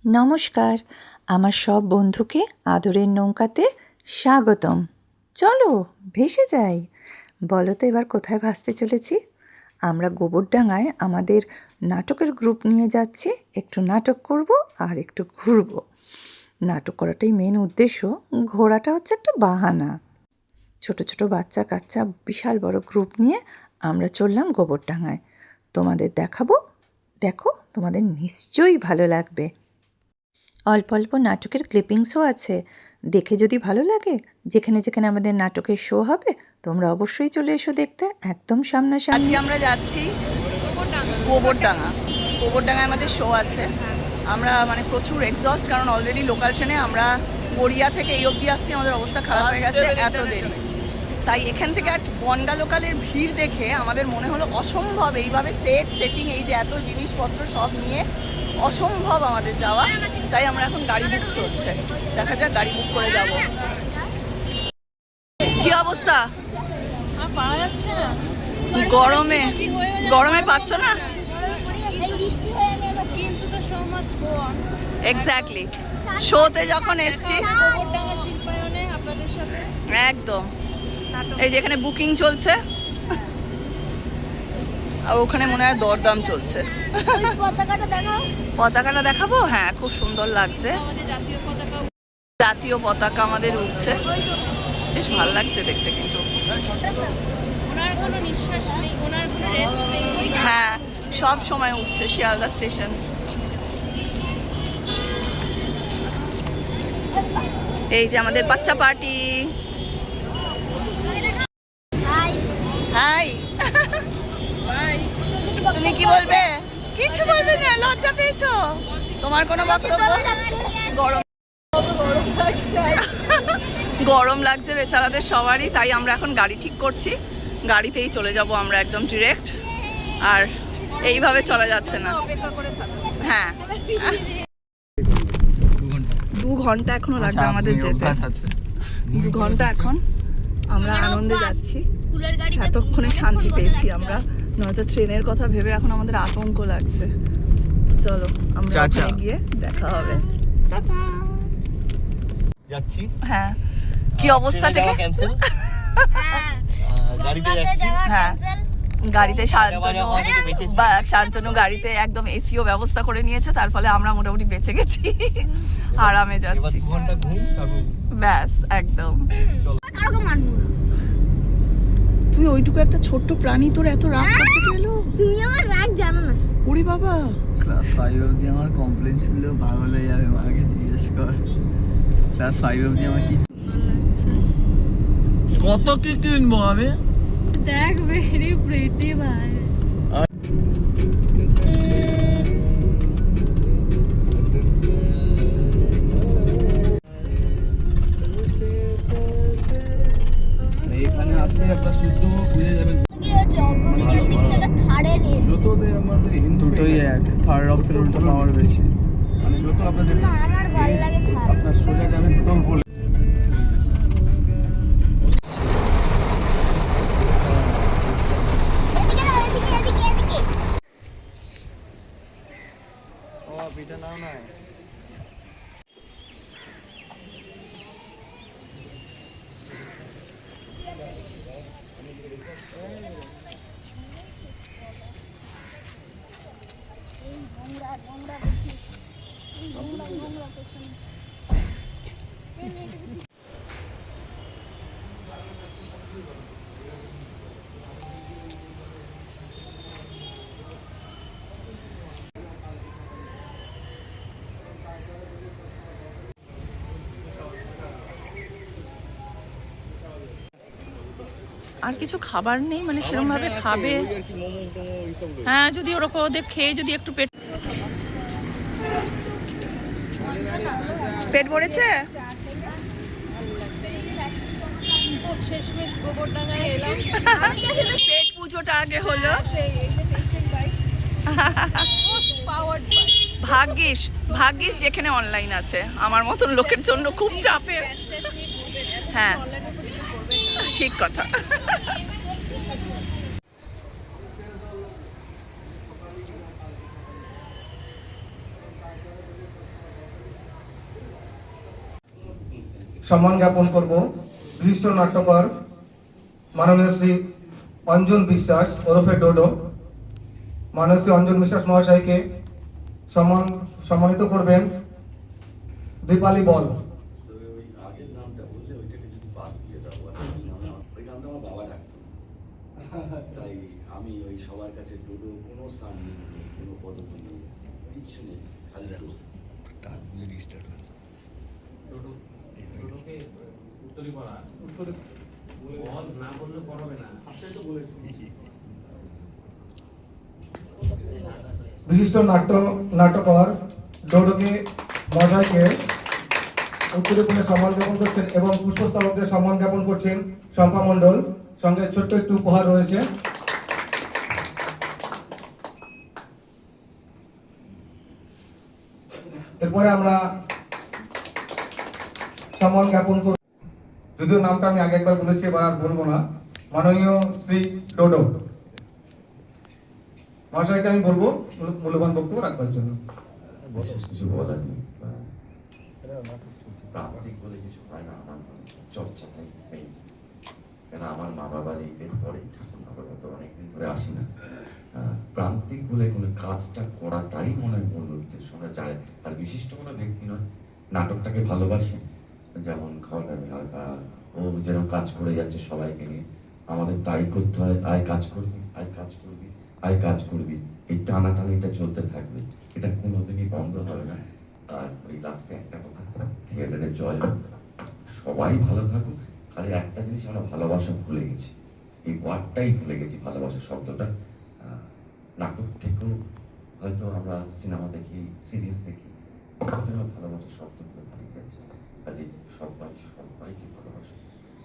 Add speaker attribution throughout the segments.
Speaker 1: নমস্কার, আমার সব বন্ধুকে আদরের নৌকাতে স্বাগতম। চলো ভেসে যাই। বলো তো এবার কোথায় ভাসতে চলেছি? আমরা গোবরডাঙ্গায় আমাদের নাটকের গ্রুপ নিয়ে যাচ্ছি। একটু নাটক করব আর একটু ঘুরব। নাটক করাটাই মেন উদ্দেশ্য, ঘোরাটা হচ্ছে একটা বাহানা। ছোট ছোট বাচ্চা কাচ্চা বিশাল বড় গ্রুপ নিয়ে আমরা চললাম গোবরডাঙ্গায়। তোমাদের দেখাবো, দেখো তোমাদের নিশ্চয়ই ভালো লাগবে। অল্প অল্প নাটকের ক্লিপিংসও আছে, দেখে যদি ভালো লাগে যেখানে যেখানে আমাদের নাটকের শো হবে তোমরা অবশ্যই চলে এসো দেখতে, একদম সামনাসামনি।
Speaker 2: আজকে আমরা যাচ্ছি গোবরডাঙ্গা। গোবরডাঙ্গায় আমাদের শো আছে। আমরা প্রচুর এক্সস্ট, কারণ অলরেডি লোকাল ট্রেনে আমরা গড়িয়া থেকে এই অবধি আসছি, আমাদের অবস্থা খারাপ হয়ে গেছে, এত দেরি। তাই এখান থেকে আর বনগা লোকালের ভিড় দেখে আমাদের মনে হলো অসম্ভব এইভাবে সেটিং, এই যে এত জিনিসপত্র সব নিয়ে অসম্ভব আমাদের যাওয়া। তাই আমরা এখন গাড়ি বুক চলছে, দেখা যাক গাড়ি বুক করে যাব। কি অবস্থা? গরমে গরমে পাচ্ছ না? এক্স্যাক্টলি, শোতে যখন এসছি একদম, এই যে এখানে বুকিং চলছে আর ওখানে মনে হয় দরদাম চলছে। পতাকাটা দেখাবো? হ্যাঁ, খুব সুন্দর লাগছে। জাতীয় পতাকা আমাদের উঠছে, বেশ ভালো লাগছে দেখতে। কিন্তু হ্যাঁ, সব সময় উঠছে শিয়ালদা স্টেশন। এই যে আমাদের বাচ্চা পার্টি। হাই, তুমি কি বলবে? কিছু বলবে না? লজ্জা পেয়েছো? তোমার কোনো বক্তব্য? গরম লাগছে বেচারাদের সবারই, তাই আমরা এখন গাড়ি ঠিক করছি। গাড়িতেই চলে যাব আমরা একদম ডিরেক্ট, আর এইভাবে চলা যাচ্ছে না। হ্যাঁ, 2 ঘন্টা এখনো লাগবে আমাদের যেতে। 2 ঘন্টা এখন আমরা আনন্দে যাচ্ছি, এতক্ষণে শান্তি পেয়েছি আমরা, নয়তো ট্রেনের কথা ভেবে এখন আমাদের আতঙ্ক লাগছে। চলো আমরা ওখানে গিয়ে দেখা হবে।
Speaker 3: যাচ্ছি।
Speaker 2: হ্যাঁ, কি অবস্থা থেকে
Speaker 3: ক্যান্সেল, গাড়িতে যাচ্ছি।
Speaker 2: হ্যাঁ, গাড়িতে শান্তনু গাড়িতে একদম এসিও ব্যবস্থা করে নিয়েছে, তার ফলে আমরা মোটামুটি বেঁচে গেছি, আরামে যাচ্ছি। ব্যাস, একদম। তুই ওইটুকু একটা ছোট্ট প্রাণী, তোর এত রাগ করতে গেল?
Speaker 4: তুমি আমার রাগ জানো না।
Speaker 2: ওরে বাবা,
Speaker 5: ক্লাস 5 অবধি আমার কমপ্লেন ছিল, পাগল হয়ে যাবে, মাকে জিজ্ঞেস কর। ক্লাস 5 অবধি আমার কি কত কি কিনবো আমি?
Speaker 4: দেখ, ভেরি প্রিটি ভাই।
Speaker 5: এখানে আসলে একটা শুদ্ধ বুঝে যাবেন। দুটোই এক, থার্ড অপশন উল্টো পাওয়ার বেশি। যত আপনাদের
Speaker 4: আমার ভালো লাগে
Speaker 5: আপনার সোজা যাবেন টোল বলে। পিঠা নাও না।
Speaker 2: আর কিছু খাবার নেই সেরকম ভাবে খাবে? হ্যাঁ, যদি ওরকম ওদের খেয়ে যদি একটু পেট ভরেছে। পেট পুজোটা আগে হলো। ভাগ্যিস যেখানে অনলাইন আছে, আমার মতন লোকের জন্য খুব চাপের। হ্যাঁ, ঠিক কথা।
Speaker 3: সম্মান জ্ঞাপন করব বিশিষ্ট নাট্যকার মাননীয় শ্রী অঞ্জন বিশ্বাস ওরফে ডোডো। মাননীয় শ্রী অঞ্জন বিশ্বাস মহাশয়কে সম্মানিত করবেন দীপালি বল।
Speaker 6: তবে ওই আগের নামটা বললে ওইটাকে যদি বাদ দিয়ে দাও, আর ওই নামটা আমার বাবা ডাকতো, তাই আমি ওই সবার কাছে ডোডো কোনো স্থান নেই, কোনো পদবি নেই, কিচ্ছু নেই, খালি
Speaker 3: বিশিষ্ট নাট্যকার ডোডোকে মহাশয়কে উত্তরীপূর্ণে সম্মান জ্ঞাপন করছেন এবং পুষ্পস্তবকদের সম্মান জ্ঞাপন করছেন শম্পা মণ্ডল। সঙ্গে ছোট্ট একটু উপহার রয়েছে। এরপরে আমরা সম্মান জ্ঞাপন করব, যদিও নামটা আমি আগে একবার বলেছি, এবার আর বলবো না, মাননীয় শ্রী ডোডো মহাশয়কে আমি বলবো মূল্যবান বক্তব্য রাখবার জন্য।
Speaker 6: বিশেষ কিছু বলার নেই, প্রান্তিক বলে কিছু হয় না, আমার চর্চাটাই নেই, কেন আমার মা বাবার এর পরেই ঠাকুর নগর, হয়তো অনেকদিন ধরে আসি না। প্রান্তিক বলে কোনো কাজটা করাটাই মনে হয় মূল উদ্দেশ্য, না যায় আর বিশিষ্ট কোনো ব্যক্তি নয়। নাটকটাকে ভালোবাসি, যেমন ও যেরকম কাজ করে যাচ্ছে সবাইকে নিয়ে, আমাদের তাই করতে হয়। আয় কাজ করবি, আয় কাজ করবি, আয় কাজ করবি, এই টানাটানিটা চলতে থাকবে, এটা কোনোদিনই বন্ধ হবে না। আর ওই লাস্টে একটা কথা, থিয়েটারের জয় হোক, সবাই ভালো থাকুক। খালি একটা জিনিস আমরা ভালোবাসা ভুলে গেছি, এই ওয়ার্ডটাই ভুলে গেছি, ভালোবাসা শব্দটা। নাটক থেকেও হয়তো আমরা সিনেমা দেখি, সিরিজ দেখি, ভালোবাসা শব্দগুলো ভুলে গেছে। কাজে সবাইকে ভালোবাসে।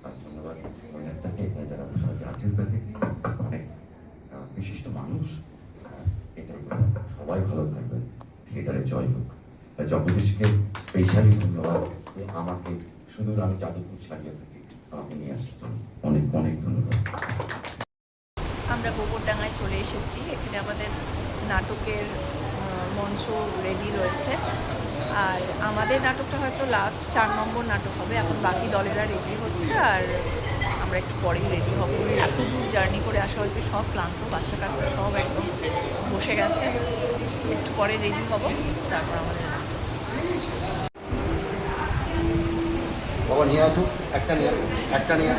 Speaker 6: আর ধন্যবাদ নেতাকে, এখানে যারা বসে আছে, আশিস দাকে, অনেক বিশিষ্ট মানুষ, এটাই সবাই ভালো থাকবেন, থিয়েটারের জয় হোক। জগদীশকে স্পেশালি ধন্যবাদ, আমাকে শুধু আমি যাদবপুর ছাড়িয়ে থাকি, আমাকে নিয়ে আসার জন্য অনেক অনেক ধন্যবাদ।
Speaker 2: আমরা গোবরডাঙ্গায় চলে এসেছি। এখানে আমাদের নাটকের মঞ্চ রেডি রয়েছে, আর আমাদের নাটকটা হয়তো লাস্ট 4 নম্বর নাটক হবে। এখন বাকি দলেরা রেডি হচ্ছে, আর আমরা একটু পরেই রেডি হব। এত দূর জার্নি করে আসা হয়েছে, সব ক্লান্ত, বাচ্চা কাচ্চা সব একদম বসে গেছে। একটু পরে রেডি হব, তারপর আমাদের
Speaker 6: বাবা নিয়ে আসো, একটা নিয়ে একটা নিয়ে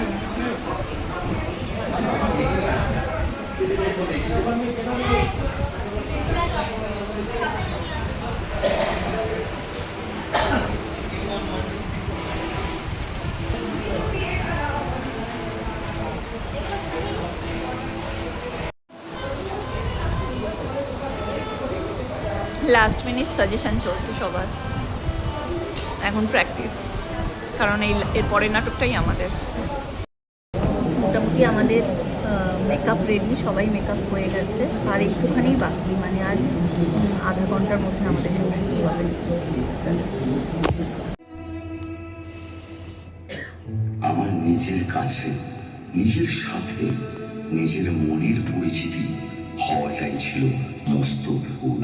Speaker 2: লাস্ট মিনিট সাজেশন চলছে সবার, এখন প্র্যাকটিস, কারণ এর পরের নাটকটাই আমাদের। মোটামুটি আমাদের মেকআপ রেডি, সবাই মেকআপ হয়ে গেছে, আর একটুখানি বাকি, মানে আর আধা ঘন্টার মধ্যে আমাদের শুরু হবে।
Speaker 7: আমার নিজের কাছে, নিজের সাথে, নিজের মনের পরিচিতি হওয়াটাই ছিল মস্ত ভুল।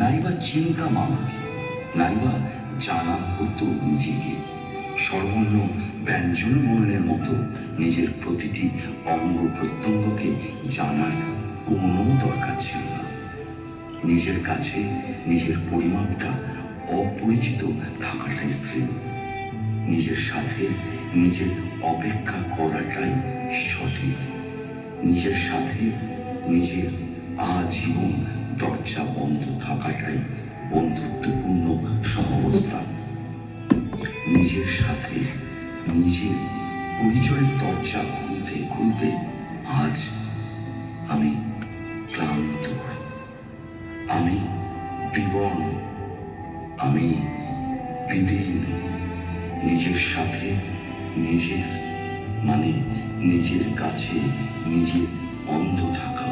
Speaker 7: নাইবা চিন্তা মামাকে, নাইবা জানা হতো নিজেকে। সর্বর্ণ ব্যঞ্জন বর্ণের মতো নিজের প্রতিটি অঙ্গ প্রত্যঙ্গকে জানার কোনো দরকার ছিল না। নিজের কাছে নিজের পরিমাপটা অপরিচিত থাকাটাই শ্রেয়। নিজের সাথে নিজের অপেক্ষা করাটাই সঠিক। নিজের সাথে নিজের আজীবন দরজা বন্ধ থাকাটাই বন্ধুত্বপূর্ণ সহাবস্থা। নিজের সাথে নিজের পরিচয়ের দরজা খুলতে খুলতে আজ আমি ক্লান্ত, আমি বিবর্ণ, আমি বিদীন। নিজের সাথে নিজের মানে নিজের কাছে নিজে অন্ধ থাকা,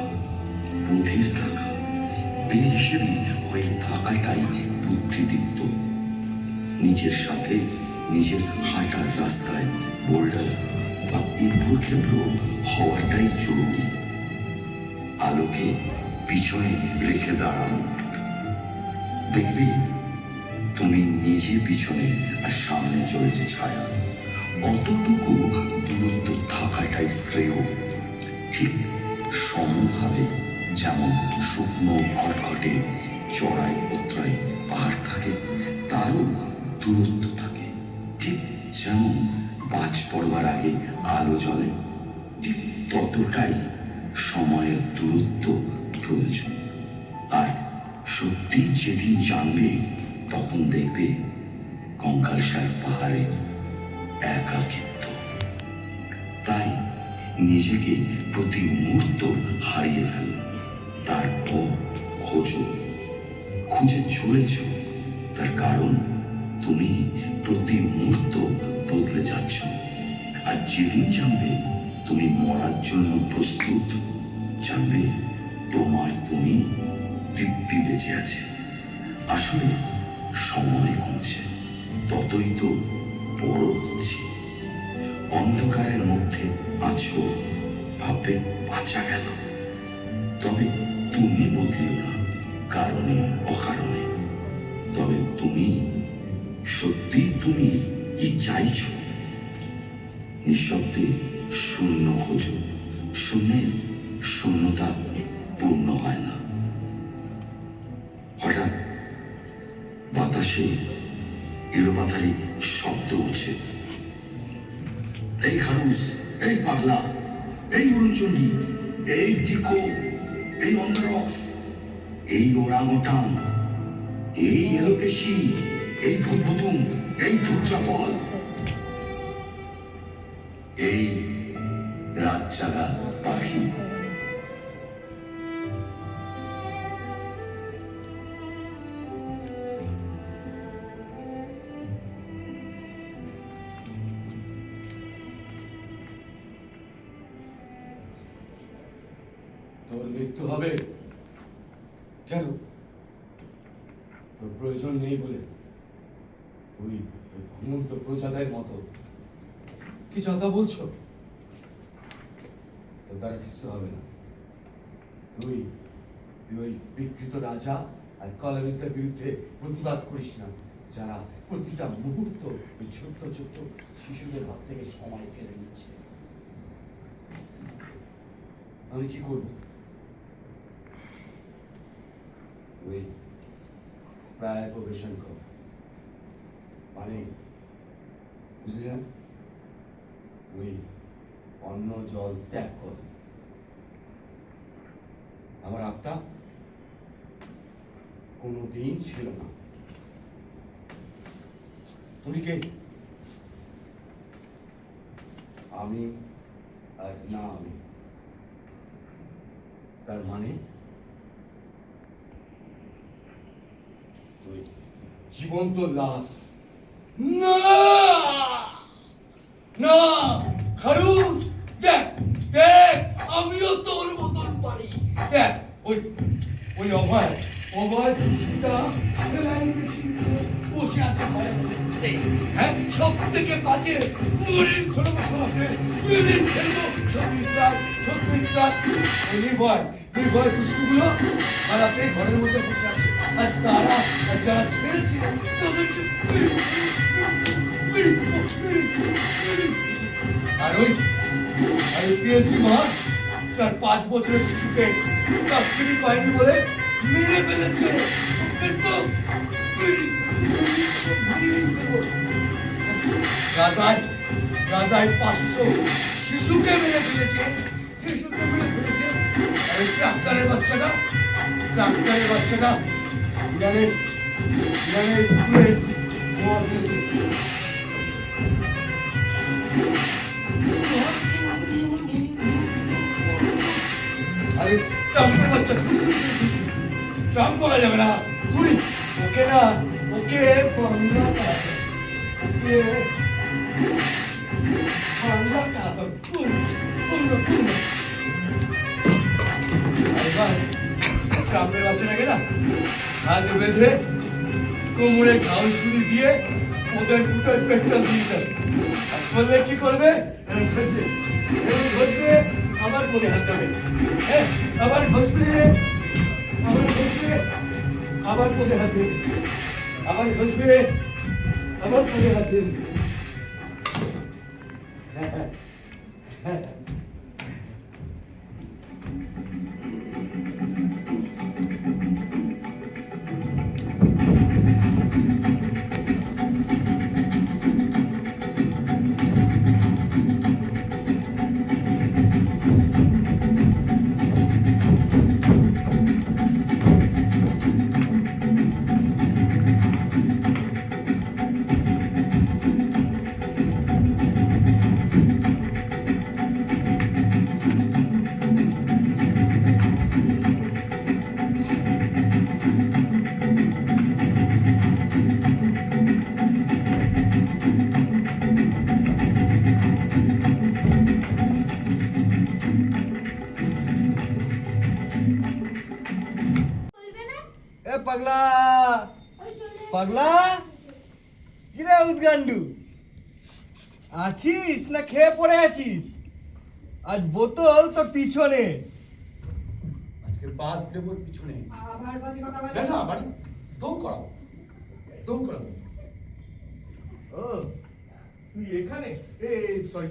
Speaker 7: বুদ্ধির থাকা, বেহিসেবি হয়ে থাকাটাই বুদ্ধিদীপ্ত। নিজের সাথে নিজের হাঁটার রাস্তায় বোল্ডার বা ইভ্রুক্ষেব্র হওয়াটাই জরুরি। আলোকে পিছনে রেখে দাঁড়ান, দেখবে তুমি নিজে যে পিছনে আর সামনে চলেছে ছায়া, অতটুকু দূরত্ব থাকাটাই শ্রেয়। ঠিক সমভাবে যেমন শুকনো খটখটে চড়াই উতরাই পাহাড় থাকে, তারও দূরত্ব থাকে। ঠিক যেমন বাজ পড়বার আগে আলো জ্বলে, ঠিক ততটাই সময়ের দূরত্ব প্রয়োজন। আর সত্যি যেদিন জানবে, তখন দেখবে কঙ্কালসার পাহাড়ের একাকিত্ব। তাই নিজেকে প্রতি মুহূর্ত হারিয়ে ফেল, তারপর খোঁজো। খুঁজে চলেছ, তার কারণ তুমি প্রতি মুহূর্ত বদলে যাচ্ছ। আর যেদিন জানবে তুমি মরার জন্য প্রস্তুত, জানবে তোমায় তুমি দিব্যি বেঁচে আছে। আসলে সময় কমছে, ততই তো বড় হচ্ছে। অন্ধকারের মধ্যে আছো, ভাববে বাঁচা গেল। তবে তুমি বদলিও না কারণে অকারণে। তবে তুমি সত্যি তুমি কি চাইছো? নিঃশব্দে শূন্য খোঁজো, শূন্যের শূন্যতা পূর্ণ হয় না। হঠাৎ বাতাসে এলোপাথারি শব্দ উঠছে। এই খারুস, এই পাগলা, এই অরুণচন্ডী, এই ডিকো, এই অন্ধরক্স, এই ওরাংওটাং, এই এলোকেশি, এই ভূতভুতুম, এই ধুত্রাফল, এই রাত জাগা পাখি।
Speaker 8: তোর মৃত্যু হবে কেন? তোর প্রয়োজন নেই বলে তুই ঘুমন্ত প্রজাদের মতো কি কথা বলছো? তোর দ্বারা কিছু হবে না। তুই ওই বিকৃত রাজা আর কলোনিস্টদের বিরুদ্ধে প্রতিবাদ করিস না, যারা প্রতিটা মুহূর্ত ওই ছোট্ট ছোট্ট শিশুদের হাত থেকে সময় কেড়ে নিচ্ছে। আমি কি করবো? ওই প্রায় প্রবেশন কর, মানে বুঝলেন? ওই অন্ন জল ত্যাগ কর। আমার আত্মা কোনোদিন ছিল না। তুমি কে? আমি আর না আমি, তার মানে তুই জীবন্ত লাশ। না না খারুস, দেখ দেখ, আমিও তোর মতন পারি। দেখ ওই ওই অভয় অভয় বসে আছে ঘরের মধ্যে। হ্যাঁ, সব থেকে বাজে মুড়ির ঘরে বসে আছে। মুড়ির খেলবো সত্যিকার সত্যিকার। ওই নির্ভয় নির্ভয় দুষ্টুগুলো ছাড়া পেয়ে ঘরের মধ্যে বসে আছে। আর তারা যারা ছেড়েছে তাদেরকে আর ওই পিএইচডি মা তার 5 বছরের শিশুকে কাস্টডি পায়নি বলে মেরে ফেলেছে। গাজায় গাজায় 500 শিশুকে মেরে ফেলেছে, শিশুকে মেরে ফেলেছে। আর ওই ট্রাক্টরের বাচ্চাটা ইরানের স্কুলে বোমা ফেলেছে। আরে ট্রাম্পের বাচ্চা, ট্রাম্প বলা যাবে না। তুই ওকে না, ওকে বাংলা ট্রাম্পের বাচ্চাটাকে না হাত বেঁধে কোমরে ঘাউসগুলি দিয়ে ওদের দুটোর পেটটা দিয়ে দেয়। আর করলে কি করবে? ঘষবে, আবার পরে হাত দেবে, আবার ঘষবে, আবার ঘষবে, আবার পরে হাত দেবে, আবার ঘষবে, আমার পায়ে হাত দিন।
Speaker 5: এ পাগলা পাগলা কিরে উদ্গান্ডু আছিস না খেয়ে পড়ে আছিস? আজ বোতল তো পিছনে।
Speaker 8: আজকে বাস দেবর পিছনে না না বাড়ি দৌড় করাবো
Speaker 5: ও তুই এখানে? এ সরি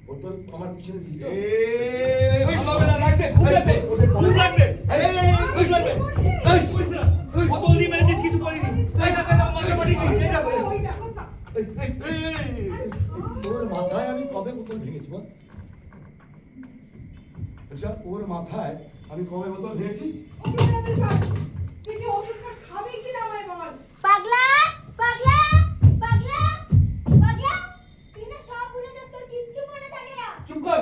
Speaker 8: বোতল আমার পিছনে দিলি তো?
Speaker 5: ভালো না লাগবে, খুব লাগবে, খুব লাগবে। খুব লাগবে। বোতল দিয়ে মেরে দিস, কিছু বলিনি। এই না মাথা মারি দিস, এই না
Speaker 8: তোর মাথায় আমি কবে বোতল ভেঙেছি বল? আচ্ছা ওর মাথায় আমি কবে বোতল ভেঙেছি?
Speaker 4: পাগলা পাগলা পাগলা পাগলা তুই না সব ভুলে যাস, তোর কিচ্ছু মনে থাকে না।
Speaker 5: চুপ কর।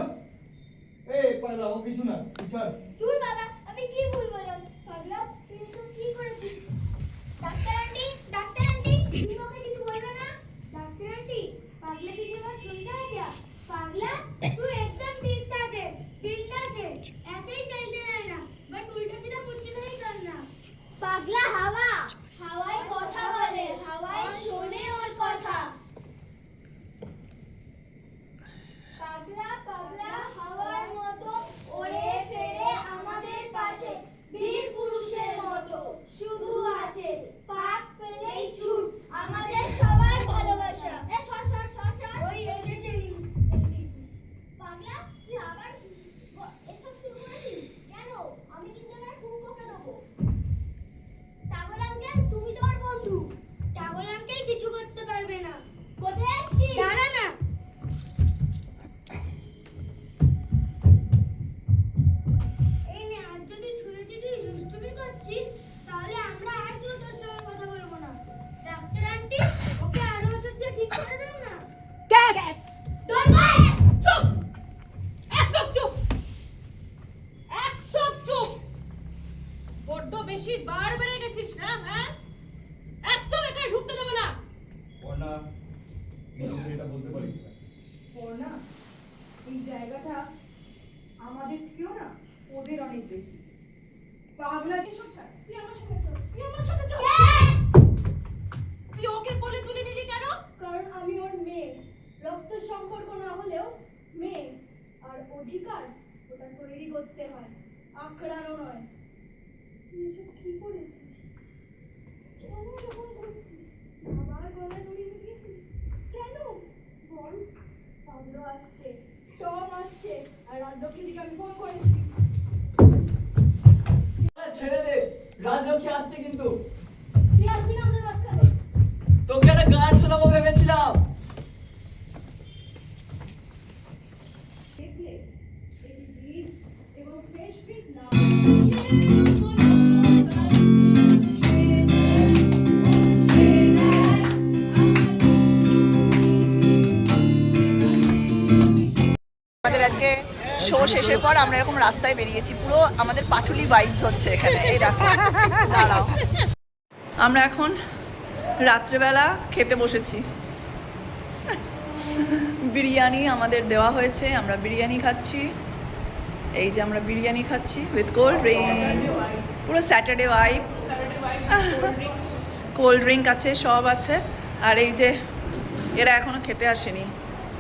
Speaker 5: এই পাগলা ও কিছু না, চল।
Speaker 4: চুল বাবা, আমি কি ভুল বললাম? পাগলা তুই এসব কি করেছিস? ডাক্তার আন্টি তুমি ওকে কিছু বলবে না? ডাক্তার আন্টি পাগলা की बात सुनता है क्या? पागला तू एकदम ठीक ठाक है, बिंदास है, ऐसे ही चलते रहना, बट उल्टा सीधा कुछ नहीं करना। पागला হাওয়ায় কথা বলে, হাওয়ায় শোনে ওর কথা। পাগলা হাওয়ার মতো ওড়ে ফেরে আমাদের পাশে, বীর পুরুষের মতো শুধু আছে পাক পেলেই ছুট আমাদের সবার ভালোবাসা। এ সর ওই এসেছে পাগলা তুই আবার এসব শুরু করেছিস কেন? আমি কিন্তু এবার খুব বকা দেবো। টাগর আঙ্কেল তুমি তো ওর বন্ধু, টাগর আঙ্কেল কিছু করতে পারবে না। কোথায় যাচ্ছিস? দাঁড়া না। এই নে, আজ যদি ছুঁড়ে তুই দুষ্টুমি করছিস তাহলে আমরা আর কেউ তোর সঙ্গে কথা বলবো না। ডাক্তার আন্টি ওকে আরো ওষুধ দিয়ে ঠিক করে দাও না। Cat don't like. চুপ, একদম চুপ, একদম চুপ।
Speaker 9: বড্ড বেশি বার বেড়ে গেছিস না? হ্যাঁ, একদম একাই ঢুকতে দেবো না।
Speaker 5: পড়না এটা বলতে পারিস না।
Speaker 2: না, এই জায়গাটা আমাদের থেকেও না ওদের অনেক বেশি। পাগলা যে সব ছাড়,
Speaker 9: তুই আমার সাথে চল, তুই ওকে বলে তুলে নিলি কেন?
Speaker 4: কারণ আমি ওর মেয়ে, রক্ত সম্পর্ক না হলেও মেয়ে, আর অধিকার ওটা তৈরি করতে হয়, আঁকড়ানো নয়। তুই এসব কি করেছিস? কেন এরকম করছিস? আবার গলা ধরিয়ে দিয়েছিস কেন? বল। পাগলো আসছে, টম আসছে, আর রাজলক্ষ্মীদিকে আমি ফোন করেছি।
Speaker 5: ছেড়ে দে, রাজলক্ষ্মী আসছে কিন্তু।
Speaker 4: তুই আসবি না আমাদের মাঝখানে?
Speaker 5: তোকে একটা গান শোনাবো ভেবেছিলাম।
Speaker 9: দেখলে এই ব্রিড এবং ফ্রেশ ব্রিড না
Speaker 2: আমাদের আজকে শো শেষের পর আমরা এরকম রাস্তায় বেরিয়েছি, পুরো আমাদের পাটুলি ভাইবস হচ্ছে এখানে। এই দেখো, দাঁড়াও। আমরা এখন রাত্রেবেলা খেতে বসেছি। বিরিয়ানি আমাদের দেওয়া হয়েছে, আমরা বিরিয়ানি খাচ্ছি। এই যে আমরা বিরিয়ানি খাচ্ছি উইথ কোল্ড ড্রিঙ্ক, পুরো স্যাটারডে ওয়াইব। কোল্ড ড্রিঙ্ক আছে, সব আছে। আর এই যে এরা এখনো খেতে আসেনি।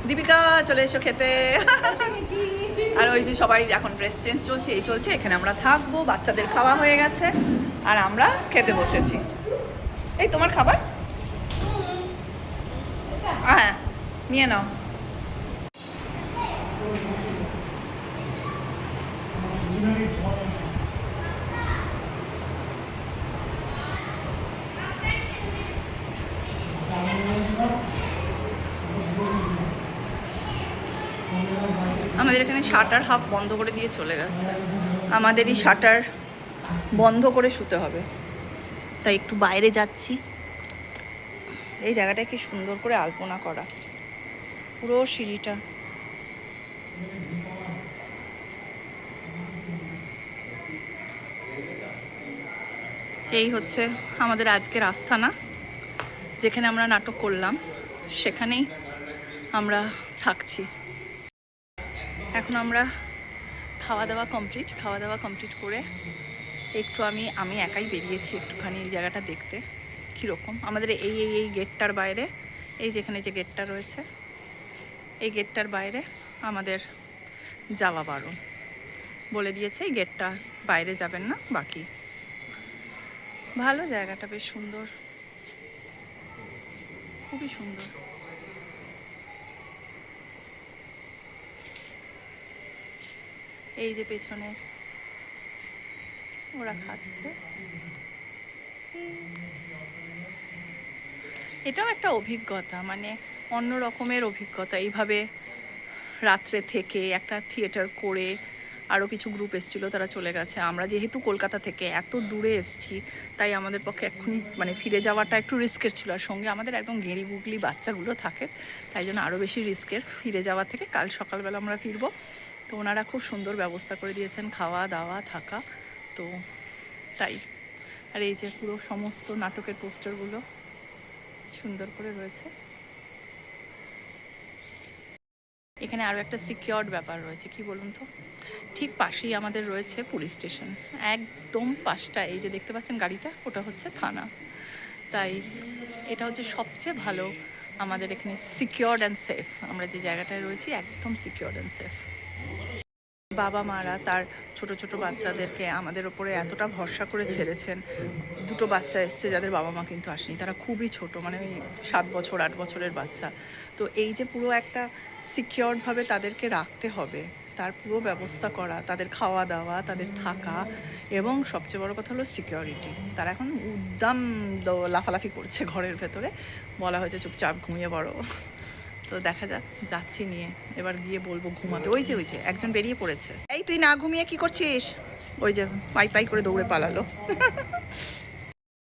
Speaker 2: দীপিকা চলে এসো খেতে। আর ওই যে সবাই এখন ড্রেস চেঞ্জ চলছে, এই চলছে। এখানে আমরা থাকবো, বাচ্চাদের খাওয়া হয়ে গেছে আর আমরা খেতে বসেছি। এই তোমার খাবার? হ্যাঁ, নিয়ে নাও। আমাদের এখানে শাটার হাফ বন্ধ করে দিয়ে চলে গেছে। আমাদেরই শাটার বন্ধ করে শুতে হবে, তাই একটু বাইরে যাচ্ছি। এই জায়গাটা কি সুন্দর করে আলপনা করা, পুরো সিঁড়িটা। এই হচ্ছে আমাদের আজকের আস্তানা, যেখানে আমরা নাটক করলাম সেখানেই আমরা থাকছি। এখন আমরা খাওয়া দাওয়া কমপ্লিট করে একটু আমি একাই বেরিয়েছি একটুখানি এই জায়গাটা দেখতে কীরকম। আমাদের এই গেটটার বাইরে, এই যেখানে যে গেটটা রয়েছে, এই গেটটার বাইরে আমাদের যাওয়া বারণ বলে দিয়েছে। এই গেটটা বাইরে যাবেন না, বাকি ভালো। জায়গাটা বেশ সুন্দর, খুবই সুন্দর। এই যে পেছনে ওরা খাচ্ছে, এটাও একটা অভিজ্ঞতা, মানে অন্য রকমের অভিজ্ঞতা। এইভাবে রাত্রে থেকে একটা থিয়েটার করে, আরও কিছু গ্রুপ এসেছিলো, তারা চলে গেছে। আমরা যেহেতু কলকাতা থেকে এত দূরে এসেছি, তাই আমাদের পক্ষে এক্ষুনি মানে ফিরে যাওয়াটা একটু রিস্কের ছিল। আর সঙ্গে আমাদের একদম গেঁড়ি বুগলি বাচ্চাগুলো থাকে, তাই জন্য আরও বেশি রিস্কের ফিরে যাওয়া থেকে। কাল সকালবেলা আমরা ফিরবো। তো ওনারা খুব সুন্দর ব্যবস্থা করে দিয়েছেন, খাওয়া দাওয়া থাকা, তো তাই। আর এই যে পুরো সমস্ত নাটকের পোস্টারগুলো সুন্দর করে রয়েছে। এখানে আরও একটা সিকিউরড ব্যাপার রয়েছে, কি বলুন তো, ঠিক পাশেই আমাদের রয়েছে পুলিশ স্টেশন, একদম পাশটা। এই যে দেখতে পাচ্ছেন গাড়িটা, ওটা হচ্ছে থানা। তাই এটা হচ্ছে সবচেয়ে ভালো আমাদের এখানে সিকিউরড অ্যান্ড সেফ। আমরা যে জায়গাটায় রয়েছি একদম সিকিউরড অ্যান্ড সেফ। বাবা মারা তার ছোট ছোট বাচ্চাদেরকে আমাদের ওপরে এতটা ভরসা করে ছেড়েছেন। দুটো বাচ্চা এসছে যাদের বাবা মা কিন্তু আসেনি, তারা খুবই ছোট, মানে ওই 7 বছর 8 বছরের বাচ্চা। তো এই যে পুরো একটা সিকিউরডভাবে তাদেরকে রাখতে হবে, তার পুরো ব্যবস্থা করা, তাদের খাওয়া দাওয়া, তাদের থাকা, এবং সবচেয়ে বড় কথা হলো সিকিউরিটি। তারা এখন উদ্দাম লাফালাফি করছে ঘরের ভেতরে, বলা হয়েছে চুপচাপ ঘুমিয়ে পড়ো। তো দেখা যাক, যাচ্ছি নিয়ে, এবার গিয়ে বলবো ঘুমাতে। ওই যে একজন বেরিয়ে পড়েছে। এই তুই না ঘুমিয়ে কি করছিস? ওই যে পাই করে দৌড়ে পালালো।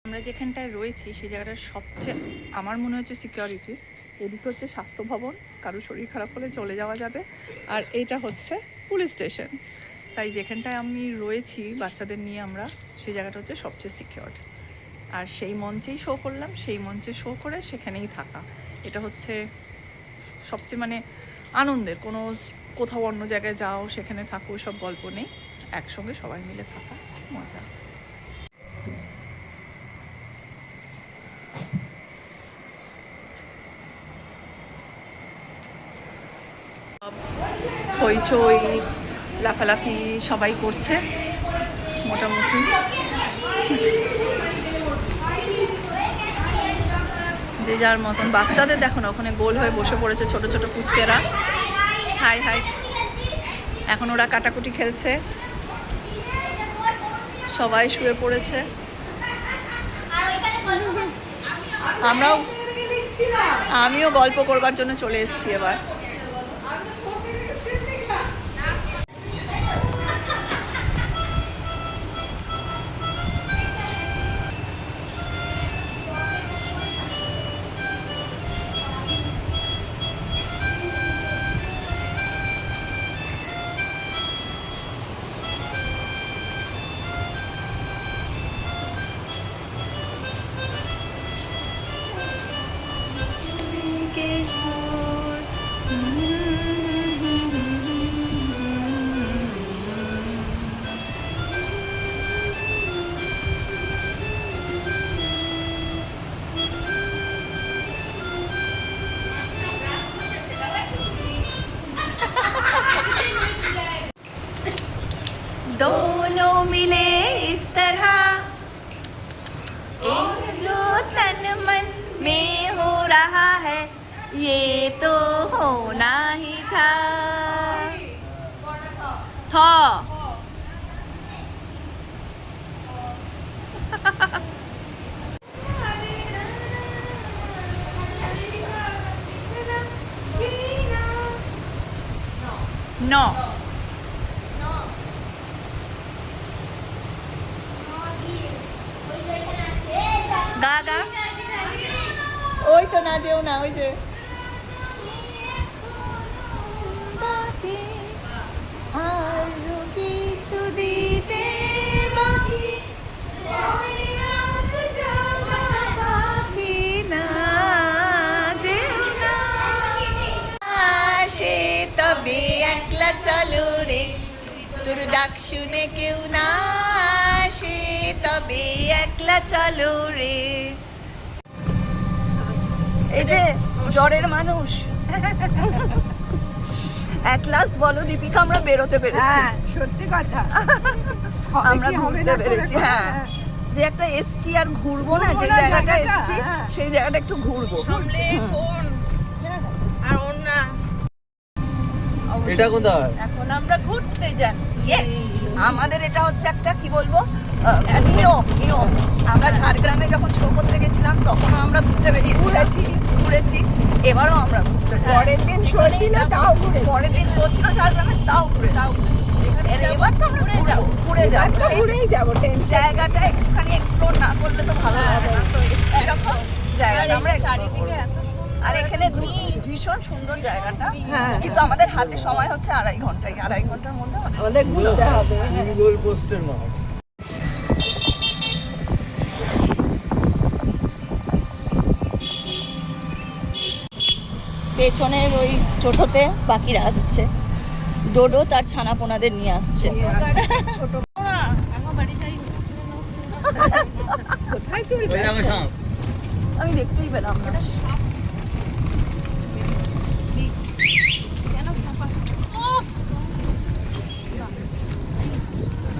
Speaker 2: আমরা যেখানটায় রয়েছি সেই জায়গাটার সবচেয়ে আমার মনে হচ্ছে সিকিউরিটি। এদিকে হচ্ছে স্বাস্থ্য ভবন, কারো শরীর খারাপ হলে চলে যাওয়া যাবে, আর এটা হচ্ছে পুলিশ স্টেশন। তাই যেখানটায় আমি রয়েছি বাচ্চাদের নিয়ে আমরা, সেই জায়গাটা হচ্ছে সবচেয়ে সিকিউরড। আর সেই মঞ্চেই শো করলাম, সেই মঞ্চে শো করে সেখানেই থাকা, এটা হচ্ছে সবচেয়ে মানে আনন্দের। কোনো কোথাও অন্য জায়গায় যাও, সেখানে থাকো, সব গল্প নেই, একসঙ্গে সবাই মিলে থাকা মজা। হইচই লাফালাফি সবাই করছে মোটামুটি। যে যার মতন। বাচ্চাদের দেখো না, ওখানে গোল হয়ে বসে পড়েছে ছোট ছোট পুচকেরা। হাই হাই, এখন ওরা কাটাকুটি খেলছে, সবাই শুয়ে পড়েছে। আমিও গল্প করবার জন্য চলে এসেছি এবার। में हो रहा है ये तो होना ही था नो গা গা ওই তো না যেও না ওই যে আরো কিছু দিতে বাকি বাকি না যেও না আসে তবে একলা চলো রে তোর ডাক শুনে কেউ না আসে তবে একলা চলো রে এই যে জ্বরের মানুষ অ্যাট লাস্ট বলো দীপিকা আমরা বেরোতে পেরেছি
Speaker 1: সত্যি কথা
Speaker 2: আমরা ঘুরতে পেরেছি হ্যাঁ যে একটা এসছি আর ঘুরবো না যে জায়গাটা এসছি সেই জায়গাটা একটু ঘুরবো
Speaker 9: সামলে ফোন আর ওন্না
Speaker 5: এটা কোথায়?
Speaker 2: এখন আমরা ঘুরতে যাচ্ছি আমাদের এটা হচ্ছে একটা কি বলবো নিয়ম আমরা ঝাড়গ্রামে যখন শো করতে গেছিলাম তখন আমরা ঘুরতে বেরিয়েছি ঘুরেছি এবারও আমরা ঘুরতে যাচ্ছি
Speaker 1: পরের দিন শো ছিল তাও
Speaker 2: পরের দিন শো ছিল ঝাড়গ্রামে তাও এবার তো আমরা ঘুরে যাবো
Speaker 1: ঘুরেই যাবো
Speaker 2: জায়গাটা একটুখানি এক্সপ্লোর না করলে তো ভালো লাগে না তো এসছি যখন জায়গাটা আমরা
Speaker 9: চারিদিকে এত সুন্দর
Speaker 2: আর এখানে ভীষণ সুন্দর জায়গাটা কিন্তু আমাদের হাতে সময় হচ্ছে 2.5 ঘন্টার মধ্যে
Speaker 1: অনেক ঘুরতে হবে
Speaker 5: গোল পোস্টের মাঠ।
Speaker 2: পেছনের ওই টোটোতে বাকিরা আসছে ডোডো তার ছানাপোনাদের নিয়ে আসছে
Speaker 9: আমার বাড়ি যাই
Speaker 1: কোথায় তুই
Speaker 5: ওই দেখো সাপ।
Speaker 2: আমি দেখতেই পেলাম না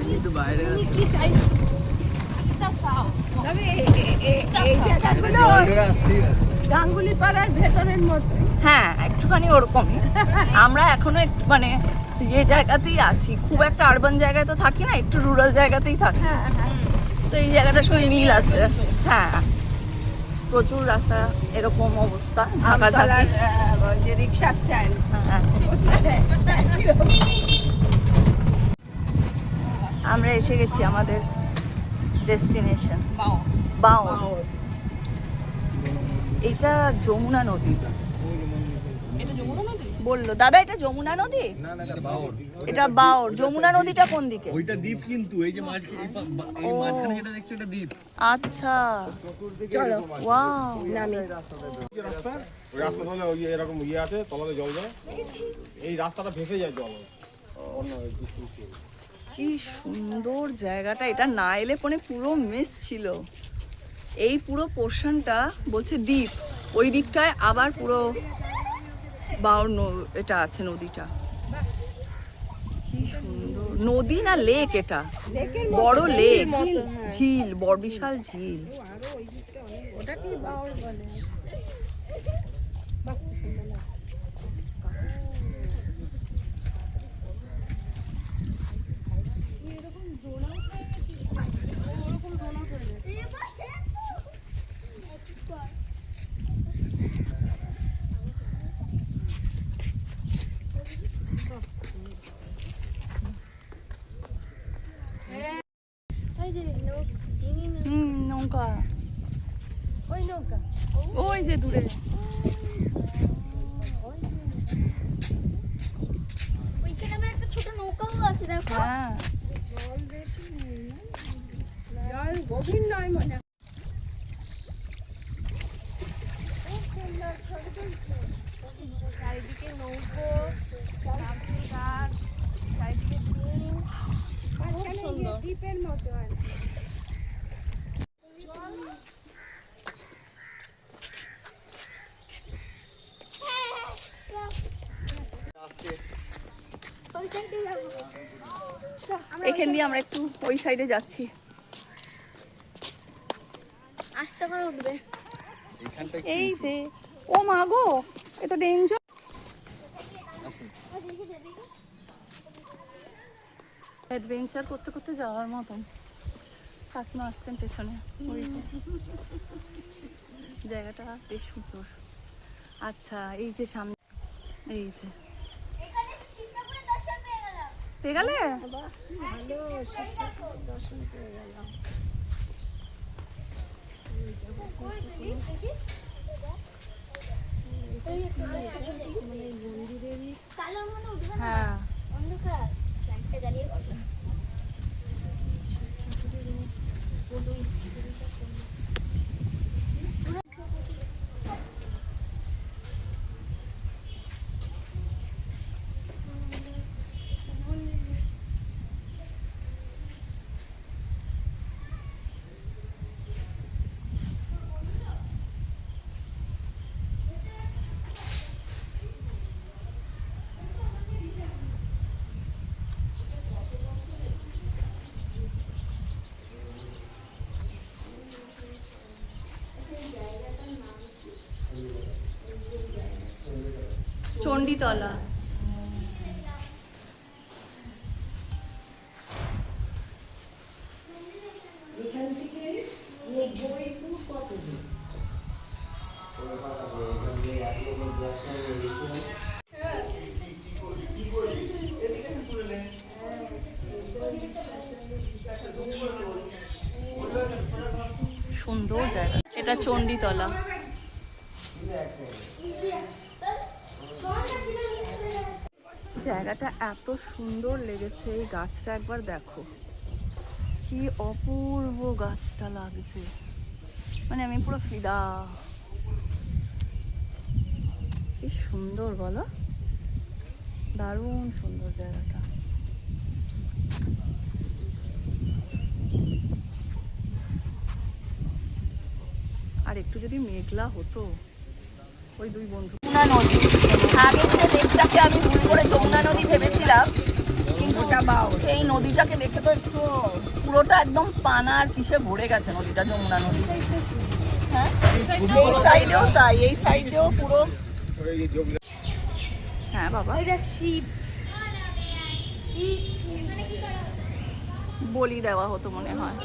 Speaker 5: কিন্তু বাইরে আছে।
Speaker 9: কি চাই এটা সাও
Speaker 1: তবে এই জায়গাগুলো
Speaker 5: জলটা আসছেই না।
Speaker 1: গাঙ্গুলি পাড়ার ভেতরের মতো
Speaker 2: হ্যাঁ একটুখানি ওরকমই আমরা এখনো একটু মানে ইয়ে জায়গাতেই আছি খুব একটা আরবান জায়গায় তো থাকি না একটু রুরাল জায়গাতেই থাকি তো এই জায়গাটার সঙ্গে মিল আছে হ্যাঁ প্রচুর রাস্তা এরকম অবস্থা ঝাঁকাঝাঁকি
Speaker 1: যে রিক্সা স্ট্যান্ড
Speaker 2: হ্যাঁ। আমরা এসে গেছি আমাদের ডেস্টিনেশন বাও এটা যমুনা নদী
Speaker 9: এটা যমুনা নদী
Speaker 2: বললো দাদা এটা যমুনা নদী
Speaker 5: না না এটা বাওর।
Speaker 2: এটা বাওর যমুনা নদীটা কোন দিকে
Speaker 5: ওইটা দ্বীপ কিন্তু এই যে এই মাঝখানে যেটা দেখছো এটা দ্বীপ।
Speaker 2: আচ্ছা
Speaker 1: চলো
Speaker 2: ওয়াও
Speaker 1: নামি
Speaker 3: রাস্তা ওই রাস্তা ধরলে ওই এরকম ইয়ে আছে তলাতে জল যায় এই রাস্তাটা ভেসে যায় জল
Speaker 2: কি সুন্দর জায়গাটা এটা না এলে পরে পুরো মিস ছিল এই পুরো পোর্শনটা বলছে দ্বীপ ওই দিকটায় আবার পুরো বাওর এটা আছে নদীটা কি সুন্দর নদী না লেক এটা বড় লেক ঝিল বড় বিশাল ঝিল
Speaker 1: ওটা কি বাউল বলে
Speaker 2: নৌকা
Speaker 9: ওই নৌকা
Speaker 2: ওই যে দূরে
Speaker 4: ওইখানে আবার একটা ছোট নৌকাও আছে দেখো
Speaker 2: হ্যাঁ
Speaker 1: জল বেশি নেই না জল গভীর নয় মনে হয়।
Speaker 9: চারিদিকে নৌকো চারিদিকে গাছ চারিদিকে ডিম
Speaker 1: মাঝখানে
Speaker 9: সুন্দর।
Speaker 1: দ্বীপের মতো আর কি।
Speaker 4: ওইখানটাই যাবো
Speaker 2: এখান দিয়ে আমরা একটু ওই সাইডে যাচ্ছি
Speaker 4: আস্তে করে উঠবে
Speaker 2: এই যে ও মা গো, এ তো ডেঞ্জার। অ্যাডভেঞ্চার করতে করতে যাওয়ার মতন। কাকিমা আসছেন পেছনে, ওই যে জায়গাটা বেশ সুন্দর। আচ্ছা এই যে সামনে, এই যে
Speaker 4: এখানে শিবঠাকুরের দর্শন পেয়ে গেলাম।
Speaker 2: পেয়ে গেলে?
Speaker 4: কই পেলি দেখি? কালো মনে উঠবে না,
Speaker 2: হ্যাঁ
Speaker 4: অন্ধকার লাইটটা জ্বালিয়ে করবে।
Speaker 2: চণ্ডীতলা। সুন্দর জায়গা, এটা চণ্ডীতলা। জায়গাটা এত সুন্দর লেগেছে, এই গাছটা একবার দেখো, কি অপূর্ব গাছটা লাগছে, মানে আমি পুরো ফিদা। কি সুন্দর বলো, দারুণ সুন্দর জায়গাটা। আর একটু যদি মেঘলা হতো। ওই দুই বন্ধু, যমুনা নদী, আগের যে লেকটাকে আমি ভুল করে যমুনা নদী ভেবেছিলাম, কিন্তু এই নদীটাকে দেখে তো একটু পুরোটা একদম পানা আর কিসে ভরে গেছে নদীটা, যমুনা নদী। হ্যাঁ এই সাইডেও তাই, এই সাইডেও পুরো। হ্যাঁ বাবা,
Speaker 4: শিব শিব এখানে কি করা হয়?
Speaker 2: বলি দেওয়া হতো মনে হয়।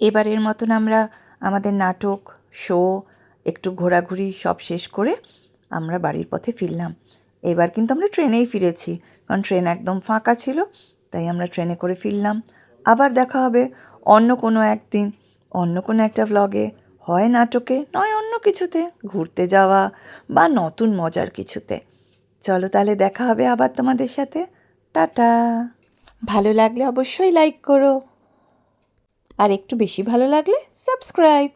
Speaker 1: এবারের মতন আমরা আমাদের নাটক, শো, একটু ঘোরাঘুরি সব শেষ করে আমরা বাড়ির পথে ফিরলাম। এবার কিন্তু আমরা ট্রেনেই ফিরেছি, কারণ ট্রেন একদম ফাঁকা ছিল, তাই আমরা ট্রেনে করে ফিরলাম। আবার দেখা হবে অন্য কোনো একদিন, অন্য কোনো একটা ভ্লগে, হয় নাটকে, নয় অন্য কিছুতে, ঘুরতে যাওয়া বা নতুন মজার কিছুতে। চলো তাহলে দেখা হবে আবার তোমাদের সাথে। টাটা। ভালো লাগলে অবশ্যই লাইক করো, আর একটু বেশি ভালো লাগলে সাবস্ক্রাইব।